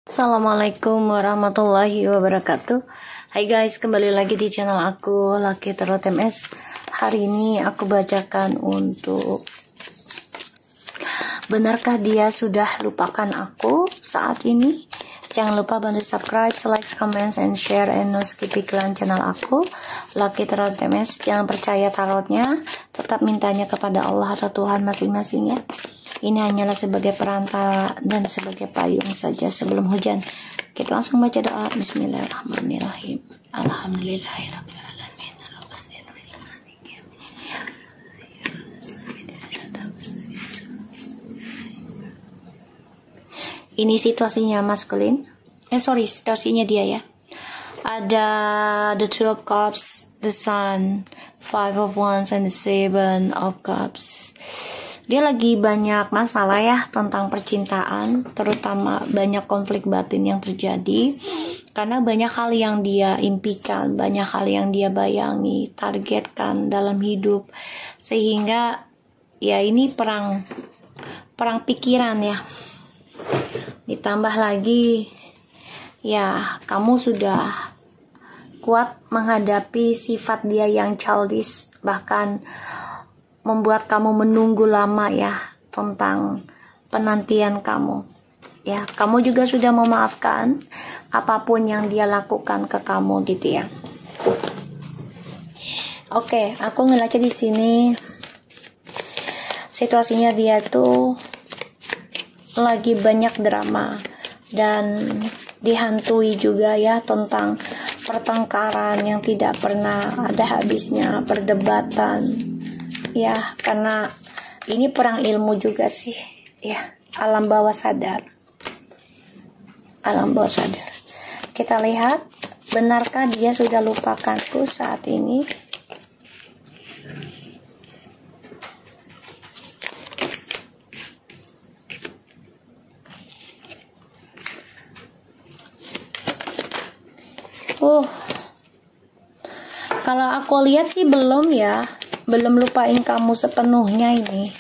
Assalamualaikum warahmatullahi wabarakatuh. Hai guys, kembali lagi di channel aku Lucky Tarot MS. Hari ini aku bacakan untuk benarkah dia sudah lupakan aku saat ini? Jangan lupa bantu subscribe, like, comment, and share, and no skip iklan channel aku Lucky Tarot MS. Jangan percaya tarotnya, tetap mintanya kepada Allah atau Tuhan masing-masing ya. Ini hanyalah sebagai perantara dan sebagai payung saja sebelum hujan. Kita langsung baca doa. Bismillahirrahmanirrahim. Alhamdulillahirabbil alamin. Ini situasinya maskulin. Situasinya dia ya. Ada the Two of Cups, the Sun, Five of Wands, and the Seven of Cups. Dia lagi banyak masalah ya tentang percintaan, terutama banyak konflik batin yang terjadi karena banyak hal yang dia impikan, banyak hal yang dia bayangi, targetkan dalam hidup, sehingga ya ini perang pikiran ya. Ditambah lagi ya kamu sudah kuat menghadapi sifat dia yang childish, bahkan membuat kamu menunggu lama ya tentang penantian kamu. Ya, kamu juga sudah memaafkan apapun yang dia lakukan ke kamu gitu ya. Oke, aku ngeliatnya di sini situasinya dia tuh lagi banyak drama dan dihantui juga ya tentang pertengkaran yang tidak pernah ada habisnya, perdebatan. Ya, karena ini perang ilmu juga sih, ya, alam bawah sadar. Alam bawah sadar. Kita lihat, benarkah dia sudah lupakanku saat ini? Kalau aku lihat sih belum ya. Belum lupain kamu sepenuhnya ini.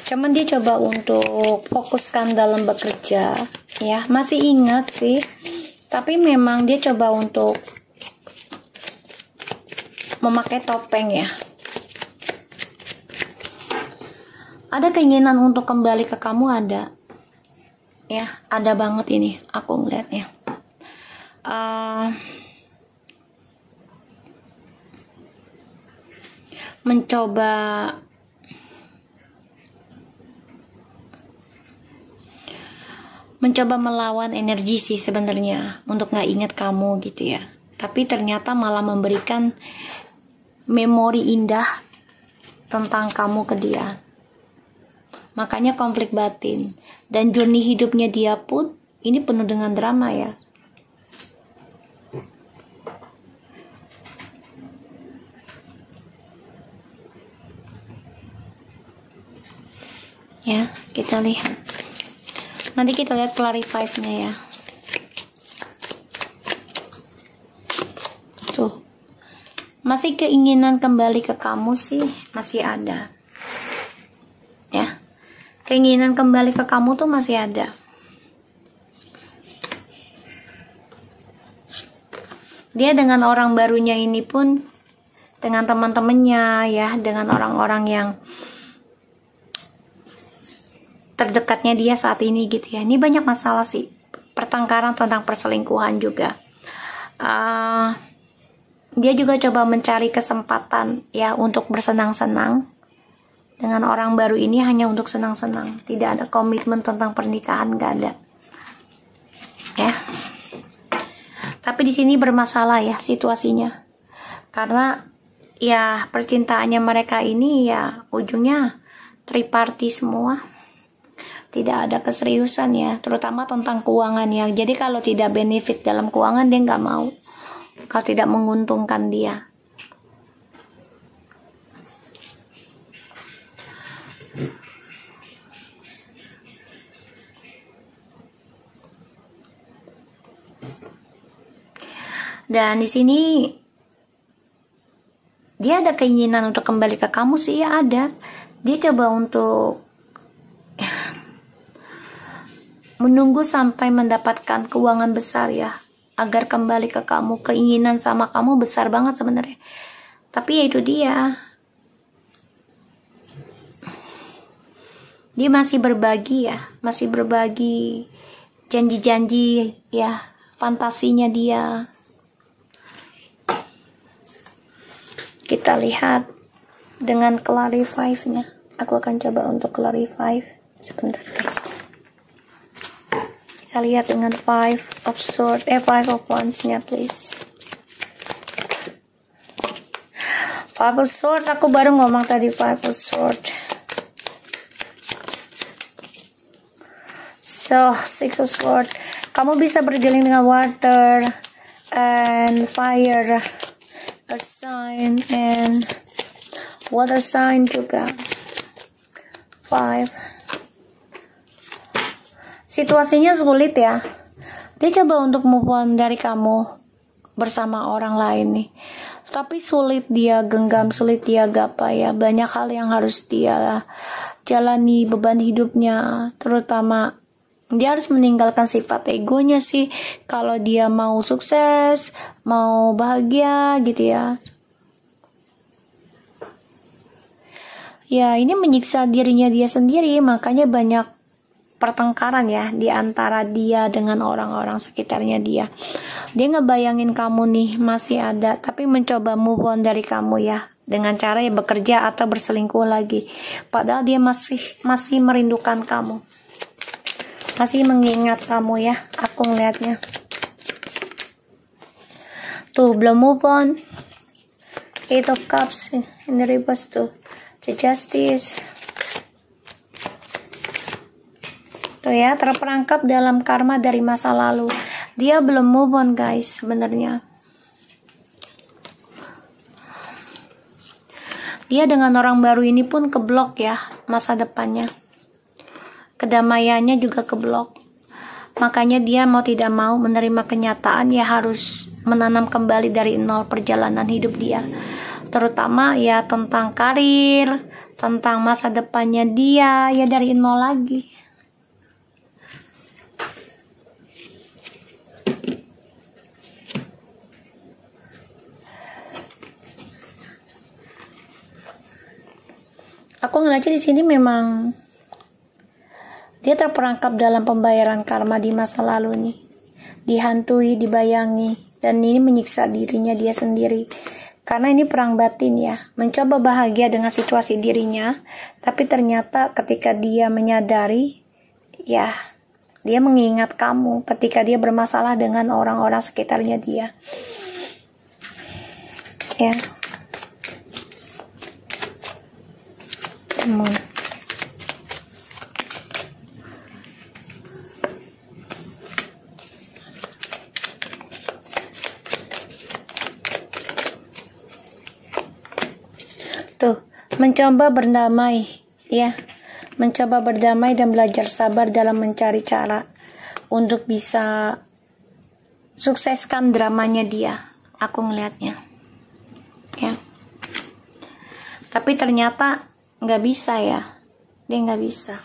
Cuman dia coba untuk fokuskan dalam bekerja ya, masih ingat sih, tapi memang dia coba untuk memakai topeng ya. Ada keinginan untuk kembali ke kamu, ada ya, ada banget ini aku ngeliatnya. mencoba melawan energi sih sebenarnya untuk nggak ingat kamu gitu ya, tapi ternyata malah memberikan memori indah tentang kamu ke dia. Makanya konflik batin dan journey hidupnya dia pun ini penuh dengan drama ya. Ya, kita lihat. Nanti kita lihat clarify-nya ya. Tuh. Masih keinginan kembali ke kamu sih, masih ada. Ya. Keinginan kembali ke kamu tuh masih ada. Dia dengan orang barunya ini pun, dengan teman-temannya ya, dengan orang-orang yang terdekatnya dia saat ini gitu ya. Ini banyak masalah sih, pertengkaran tentang perselingkuhan juga. Dia juga coba mencari kesempatan ya untuk bersenang-senang dengan orang baru ini, hanya untuk senang-senang, tidak ada komitmen tentang pernikahan, nggak ada ya. Tapi di sini bermasalah ya situasinya, karena ya percintaannya mereka ini ya ujungnya triparty semua. Tidak ada keseriusan ya, terutama tentang keuangan ya. Jadi kalau tidak benefit dalam keuangan dia nggak mau, kalau tidak menguntungkan dia. Dan di sini dia ada keinginan untuk kembali ke kamu sih ya, ada. Dia coba untuk menunggu sampai mendapatkan keuangan besar ya, agar kembali ke kamu. Keinginan sama kamu besar banget sebenarnya, tapi ya itu dia masih berbagi ya, masih berbagi janji-janji ya, fantasinya dia. Kita lihat dengan clarify-nya. Aku akan coba untuk clarify sebentar guys. Kita lihat dengan five of wands-nya please. Five of sword, aku baru ngomong tadi five of sword. So, six of sword. Kamu bisa berdealing dengan water and fire, earth sign and water sign juga. Five. Situasinya sulit ya. Dia coba untuk move on dari kamu bersama orang lain nih. Tapi sulit dia genggam, sulit dia gapai ya. Banyak hal yang harus dia jalani, beban hidupnya. Terutama dia harus meninggalkan sifat egonya sih. Kalau dia mau sukses, mau bahagia gitu ya. Ya ini menyiksa dirinya dia sendiri. Makanya banyak pertengkaran ya di antara dia dengan orang-orang sekitarnya dia. Dia ngebayangin kamu nih masih ada, tapi mencoba move on dari kamu ya, dengan cara ya bekerja atau berselingkuh lagi. Padahal dia masih merindukan kamu, masih mengingat kamu ya. Aku ngeliatnya tuh belum move on. Eight of Cups in the reverse tuh, the Justice. Tuh ya, terperangkap dalam karma dari masa lalu. Dia belum move on guys sebenarnya. Dia dengan orang baru ini pun keblok ya masa depannya. Kedamaiannya juga keblok. Makanya dia mau tidak mau menerima kenyataan ya, harus menanam kembali dari nol perjalanan hidup dia. Terutama ya tentang karir, tentang masa depannya dia ya dari nol lagi. Aku ngeliatnya di sini memang dia terperangkap dalam pembayaran karma di masa lalu nih. Dihantui, dibayangi, dan ini menyiksa dirinya dia sendiri. Karena ini perang batin ya, mencoba bahagia dengan situasi dirinya, tapi ternyata ketika dia menyadari, ya dia mengingat kamu ketika dia bermasalah dengan orang-orang sekitarnya dia. Ya. Tuh, mencoba berdamai ya, mencoba berdamai dan belajar sabar dalam mencari cara untuk bisa sukseskan dramanya dia. Aku ngelihatnya ya, tapi ternyata nggak bisa ya, dia nggak bisa.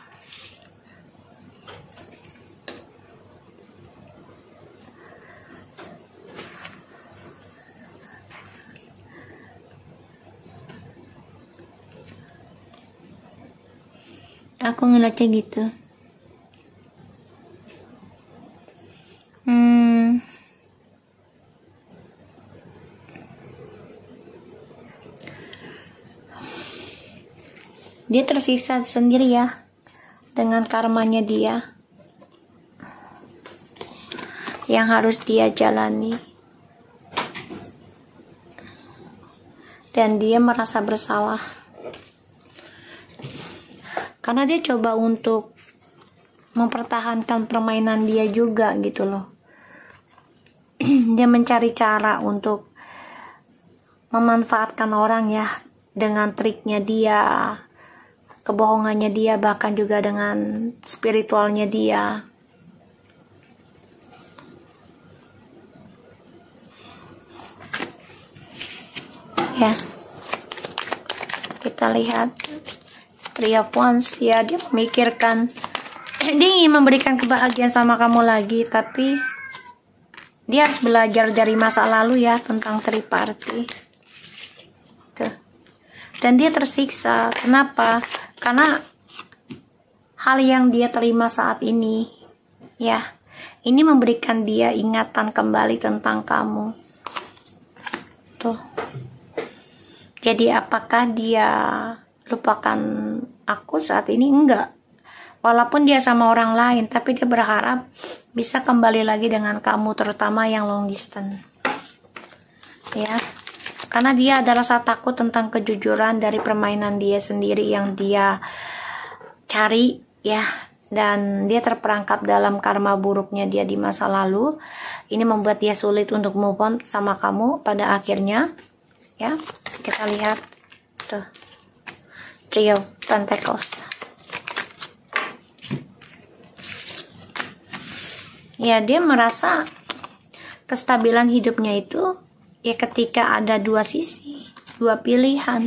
Aku ngeliatnya gitu. Dia tersiksa sendiri ya dengan karmanya dia yang harus dia jalani, dan dia merasa bersalah karena dia coba untuk mempertahankan permainan dia juga gitu loh. Dia mencari cara untuk memanfaatkan orang ya, dengan triknya dia, kebohongannya dia, bahkan juga dengan spiritualnya dia. Ya, kita lihat Three of Wands ya, dia memikirkan Dia ingin memberikan kebahagiaan sama kamu lagi, tapi dia harus belajar dari masa lalu ya tentang triparty. Tuh. Dan dia tersiksa. Kenapa? Karena hal yang dia terima saat ini, ya, ini memberikan dia ingatan kembali tentang kamu. Tuh. Jadi apakah dia lupakan aku saat ini? Enggak. Walaupun dia sama orang lain, tapi dia berharap bisa kembali lagi dengan kamu, terutama yang long distance. Ya. Karena dia ada rasa takut tentang kejujuran dari permainan dia sendiri yang dia cari, ya. Dan dia terperangkap dalam karma buruknya dia di masa lalu. Ini membuat dia sulit untuk move on sama kamu pada akhirnya. Ya, kita lihat tuh. Trio Pentacles. Ya, dia merasa kestabilan hidupnya itu ya ketika ada dua sisi, dua pilihan.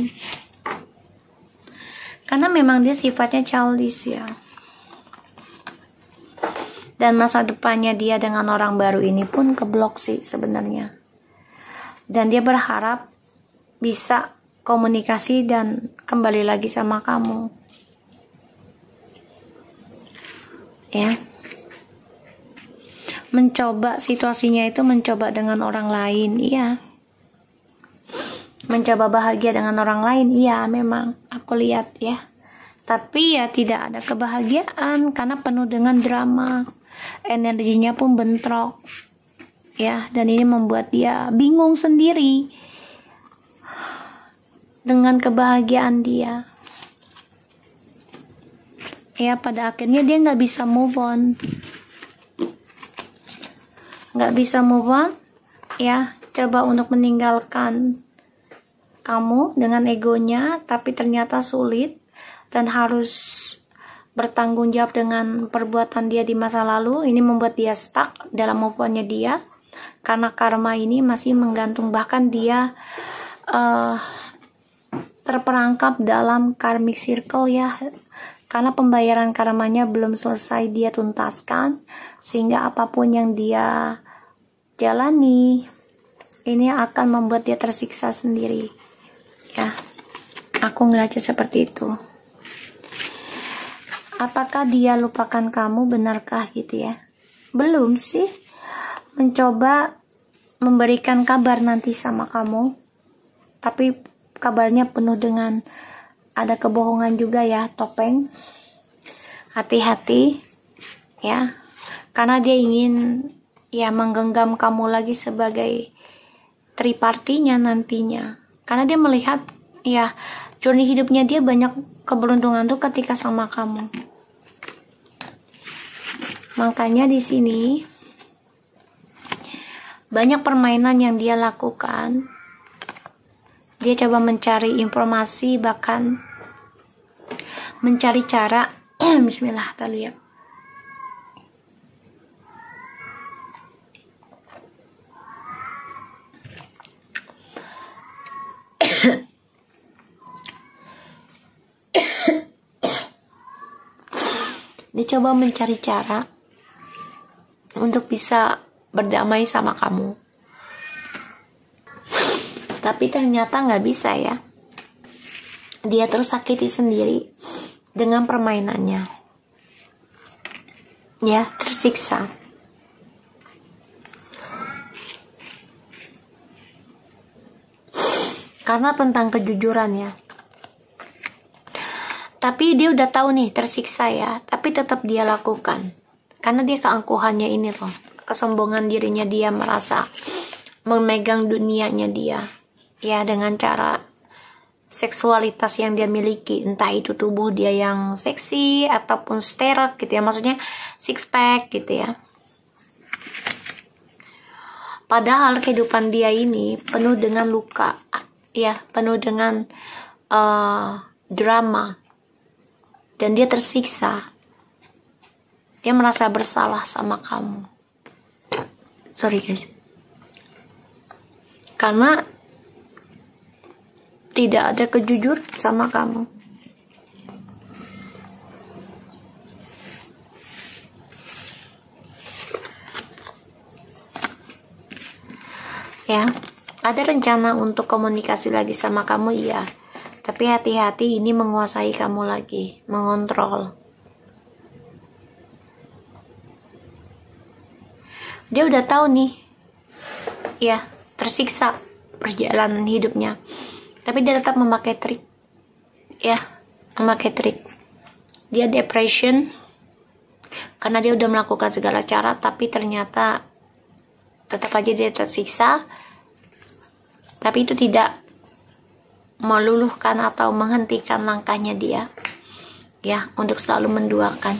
Karena memang dia sifatnya childish ya. Dan masa depannya dia dengan orang baru ini pun keblok sih sebenarnya. Dan dia berharap bisa komunikasi dan kembali lagi sama kamu. Ya. Mencoba situasinya itu mencoba dengan orang lain, iya. Mencoba bahagia dengan orang lain, iya memang aku lihat ya. Tapi ya tidak ada kebahagiaan karena penuh dengan drama. Energinya pun bentrok. Ya, dan ini membuat dia bingung sendiri dengan kebahagiaan dia. Ya, pada akhirnya dia nggak bisa move on. Nggak bisa move on, ya, coba untuk meninggalkan kamu dengan egonya, tapi ternyata sulit dan harus bertanggung jawab dengan perbuatan dia di masa lalu. Ini membuat dia stuck dalam move on-nya dia, karena karma ini masih menggantung, bahkan dia terperangkap dalam karmic circle ya, karena pembayaran karmanya belum selesai dia tuntaskan, sehingga apapun yang dia jalani ini akan membuat dia tersiksa sendiri ya. Aku ngeliatnya seperti itu. Apakah dia lupakan kamu, benarkah gitu ya? Belum sih. Mencoba memberikan kabar nanti sama kamu, tapi kabarnya penuh dengan ada kebohongan juga ya, topeng. Hati-hati ya, karena dia ingin ya menggenggam kamu lagi sebagai tripartinya nantinya. Karena dia melihat ya journey hidupnya dia banyak keberuntungan tuh ketika sama kamu. Makanya di sini banyak permainan yang dia lakukan. Dia coba mencari informasi, bahkan mencari cara. Bismillah, kita lihat. Dia coba mencari cara untuk bisa berdamai sama kamu, tapi ternyata nggak bisa ya. Dia tersakiti sendiri dengan permainannya, ya, tersiksa. Karena tentang kejujuran ya. Tapi dia udah tahu nih tersiksa ya, tapi tetap dia lakukan. Karena dia keangkuhannya ini loh, kesombongan dirinya, dia merasa memegang dunianya dia. Ya, dengan cara seksualitas yang dia miliki, entah itu tubuh dia yang seksi ataupun steroid gitu ya, maksudnya six pack gitu ya. Padahal kehidupan dia ini penuh dengan luka, ya, penuh dengan drama, dan dia tersiksa. Dia merasa bersalah sama kamu. Sorry guys, karena tidak ada kejujuran sama kamu. Ya, ada rencana untuk komunikasi lagi sama kamu, iya. Tapi hati-hati, ini menguasai kamu lagi, mengontrol. Dia udah tahu nih, ya, tersiksa perjalanan hidupnya. Tapi dia tetap memakai trik, ya, memakai trik. Dia depression karena dia udah melakukan segala cara, tapi ternyata tetap aja dia tersiksa. Tapi itu tidak meluluhkan atau menghentikan langkahnya dia, ya, untuk selalu menduakan.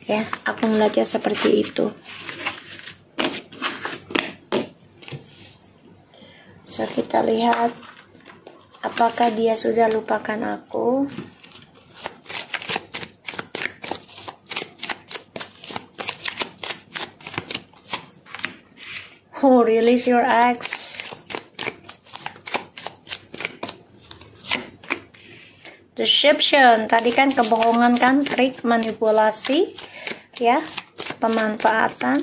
Ya, aku melihatnya seperti itu. So, kita lihat apakah dia sudah lupakan aku. Oh, release your ex. Deception, tadi kan kebohongan kan, trik, manipulasi, ya, pemanfaatan,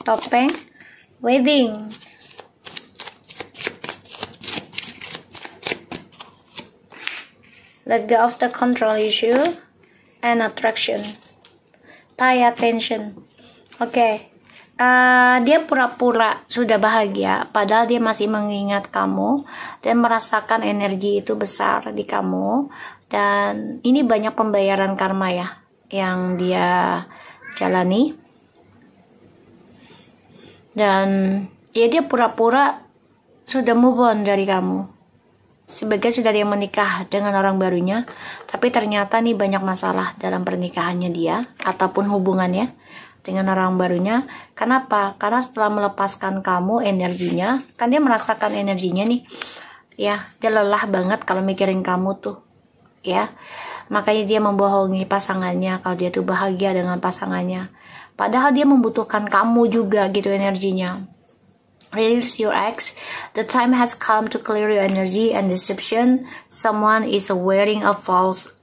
topeng, weaving. Let go of the control issue and attraction. Pay attention. Oke. Dia pura-pura sudah bahagia, padahal dia masih mengingat kamu dan merasakan energi itu besar di kamu. Dan ini banyak pembayaran karma ya yang dia jalani. Dan ya, dia pura-pura sudah move on dari kamu, sebagai sudah dia menikah dengan orang barunya. Tapi ternyata nih banyak masalah dalam pernikahannya dia ataupun hubungannya dengan orang barunya. Kenapa? Karena setelah melepaskan kamu energinya, kan dia merasakan energinya nih, ya, dia lelah banget kalau mikirin kamu tuh, ya. Makanya dia membohongi pasangannya kalau dia tuh bahagia dengan pasangannya, padahal dia membutuhkan kamu juga gitu energinya. Release your ex. The time has come to clear your energy and deception. Someone is wearing a false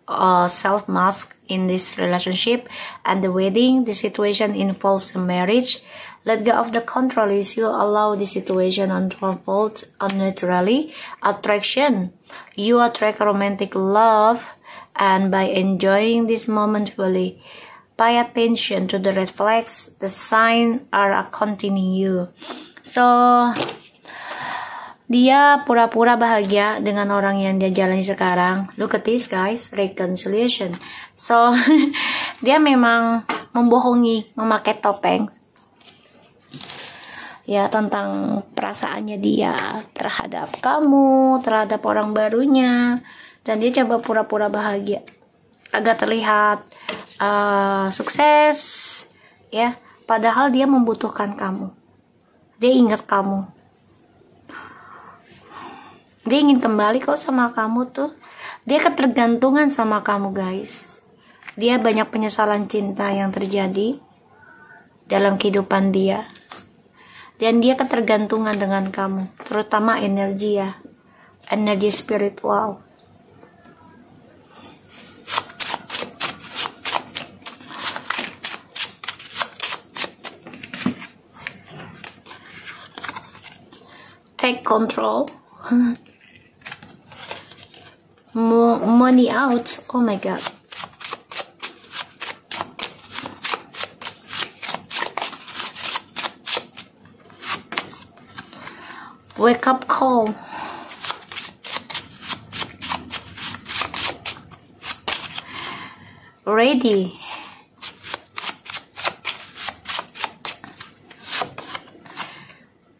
self mask in this relationship and the wedding. The situation involves a marriage. Let go of the control issue. Allow the situation to unfold naturally. Attraction. You attract romantic love, and by enjoying this moment fully, pay attention to the red flags. The signs are accompanying you. So, dia pura-pura bahagia dengan orang yang dia jalani sekarang. Look at this guys, reconciliation. So, dia memang membohongi, memakai topeng, ya, tentang perasaannya dia terhadap kamu, terhadap orang barunya. Dan dia coba pura-pura bahagia agar terlihat sukses, ya, padahal dia membutuhkan kamu. Dia ingat kamu. Dia ingin kembali kok sama kamu tuh. Dia ketergantungan sama kamu guys. Dia banyak penyesalan cinta yang terjadi dalam kehidupan dia. Dan dia ketergantungan dengan kamu. Terutama energi ya. Energi spiritual. Take control. Money out. Oh my god. Wake up call. Ready.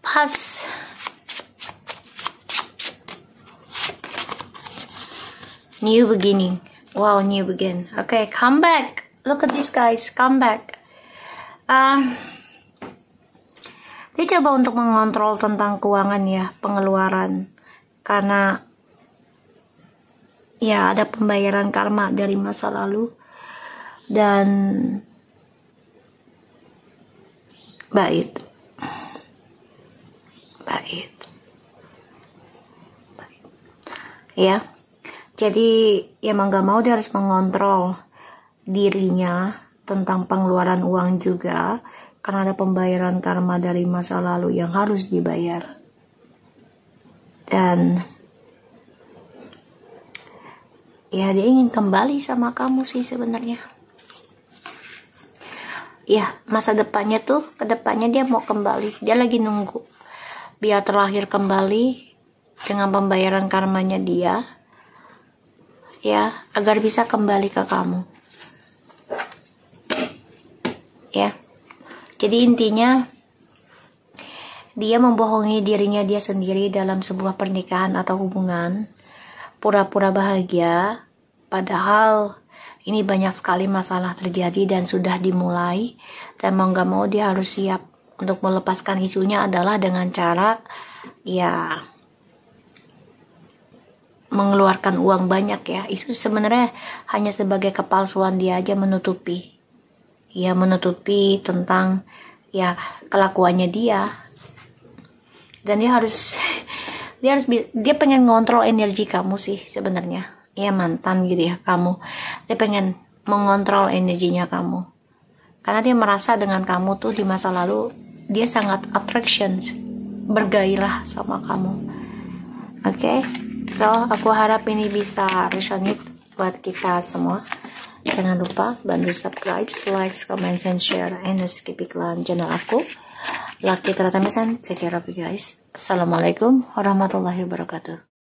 Pass. New beginning. Wow, new begin. Okay, come back. Look at this guys, come back. Dia coba untuk mengontrol tentang keuangan ya, pengeluaran. Karena ya ada pembayaran karma dari masa lalu. Dan bait. Ya. Jadi ya mau gak mau dia harus mengontrol dirinya tentang pengeluaran uang juga. karena ada pembayaran karma dari masa lalu yang harus dibayar. Dan ya dia ingin kembali sama kamu sih sebenarnya. Ya, masa depannya tuh, kedepannya dia mau kembali. Dia lagi nunggu biar terlahir kembali dengan pembayaran karmanya dia, ya, agar bisa kembali ke kamu. Ya, jadi intinya dia membohongi dirinya dia sendiri dalam sebuah pernikahan atau hubungan, pura-pura bahagia, padahal ini banyak sekali masalah terjadi dan sudah dimulai, dan mau gak mau dia harus siap untuk melepaskan isunya adalah dengan cara ya mengeluarkan uang banyak ya. Itu sebenarnya hanya sebagai kepalsuan dia aja, menutupi tentang ya kelakuannya dia. Dan dia pengen ngontrol energi kamu sih sebenarnya. Ya mantan gitu ya kamu. Dia pengen mengontrol energinya kamu. Karena dia merasa dengan kamu tuh di masa lalu dia sangat attraction, bergairah sama kamu. Oke? So, aku harap ini bisa resonate buat kita semua. Jangan lupa bantu subscribe, like, comment, and share, and skip iklan channel aku. Lucky Teratamesan, take care of you guys. Assalamualaikum warahmatullahi wabarakatuh.